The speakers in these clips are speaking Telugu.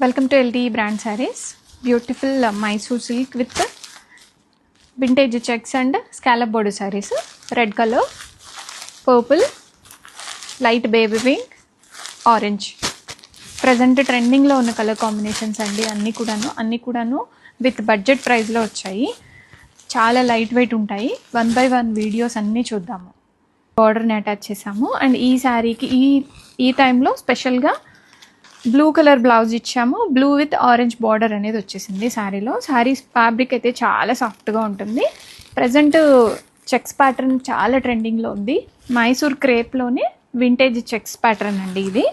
Welcome to LTE brand sarees. Beautiful Mysore silk with vintage checks and scallop border sarees. Red color, purple, light baby pink, orange. Present trending lo ఉన్న కలర్ కాంబినేషన్స్ అండి అన్ని కూడాను విత్ బడ్జెట్ ప్రైస్ లో వచ్చాయి. చాలా లైట్ వెయిట్ ఉంటాయి. 1 by 1 వీడియోస్ అన్నీ చూద్దాము. బార్డర్ని అటాచ్ చేసాము అండ్ ఈ శారీకి ఈ టైంలో స్పెషల్గా బ్లూ కలర్ బ్లౌజ్ ఇచ్చాము. బ్లూ విత్ ఆరెంజ్ బార్డర్ అనేది వచ్చేసింది శారీలో. శారీ ఫ్యాబ్రిక్ అయితే చాలా సాఫ్ట్గా ఉంటుంది. ప్రజెంట్ చెక్స్ ప్యాటర్న్ చాలా ట్రెండింగ్లో ఉంది. మైసూర్ క్రేప్లోనే వింటేజ్ చెక్స్ ప్యాటర్న్ అండి ఇది.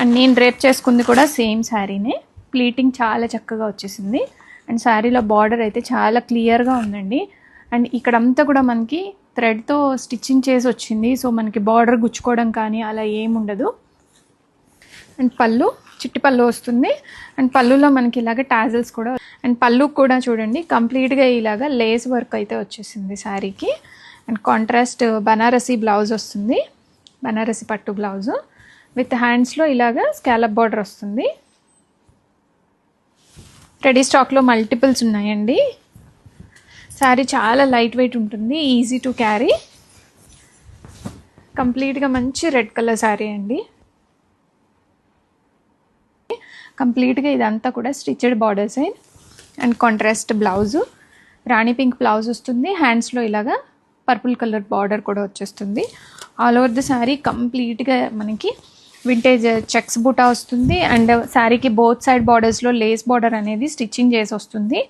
అండ్ నేను డ్రేప్ చేసుకుంది కూడా సేమ్ శారీనే. ప్లీటింగ్ చాలా చక్కగా వచ్చేసింది అండ్ శారీలో బార్డర్ అయితే చాలా క్లియర్గా ఉందండి. అండ్ ఇక్కడంతా కూడా మనకి థ్రెడ్తో స్టిచ్చింగ్ చేసి వచ్చింది. సో మనకి బార్డర్ గుచ్చుకోవడం కానీ అలా ఏముండదు. అండ్ పళ్ళు చిట్టి పళ్ళు వస్తుంది. అండ్ పళ్ళులో మనకి ఇలాగ టాజల్స్ కూడా అండ్ పళ్ళు కూడా చూడండి కంప్లీట్గా ఇలాగ లేస్ వర్క్ అయితే వచ్చేసింది శారీకి. అండ్ కాంట్రాస్ట్ బనారసి బ్లౌజ్ వస్తుంది. బనారసి పట్టు బ్లౌజు విత్ హ్యాండ్స్లో ఇలాగ స్కాలప్ బార్డర్ వస్తుంది. రెడీ స్టాక్లో మల్టిపుల్స్ ఉన్నాయండి. శారీ చాలా లైట్ వెయిట్ ఉంటుంది. Easy to carry. కంప్లీట్గా మంచి రెడ్ కలర్ శారీ అండి. కంప్లీట్గా ఇదంతా కూడా stitched borders and contrast blouse Rani pink blouse వస్తుంది. హ్యాండ్స్లో ఇలాగా పర్పుల్ కలర్ బార్డర్ కూడా వచ్చేస్తుంది. ఆల్ ఓవర్ ద శారీ కంప్లీట్గా మనకి వింటేజ్ చెక్స్ బూటా వస్తుంది. అండ్ శారీకి బోత్ సైడ్ బార్డర్స్లో లేస్ బార్డర్ అనేది స్టిచ్చింగ్ చేసి వస్తుంది.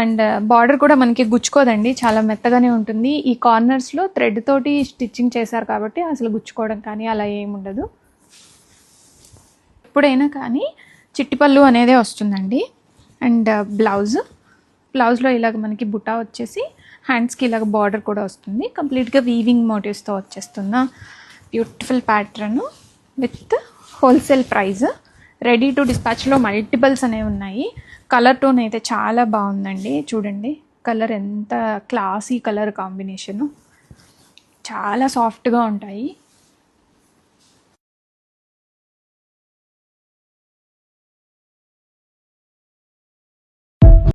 అండ్ బార్డర్ కూడా మనకి గుచ్చుకోదండి, చాలా మెత్తగానే ఉంటుంది. ఈ కార్నర్స్లో థ్రెడ్ తోటి స్టిచ్చింగ్ చేశారు కాబట్టి అసలు గుచ్చుకోవడం కానీ అలా ఏముండదు. ఎప్పుడైనా కానీ చిట్టి పళ్ళు అనేదే వస్తుందండి. అండ్ బ్లౌజ్లో ఇలాగ మనకి బుటా వచ్చేసి హ్యాండ్స్కి ఇలాగ బార్డర్ కూడా వస్తుంది. కంప్లీట్గా వీవింగ్ మోటివ్స్తో వచ్చేస్తున్న beautiful pattern with wholesale price. Ready to డిస్పాచ్లో మల్టిపుల్స్ అనేవి ఉన్నాయి. కలర్ టోన్ అయితే చాలా బాగుందండి. చూడండి కలర్ ఎంత క్లాసీ కలర్ కాంబినేషను, చాలా సాఫ్ట్గా ఉంటాయి.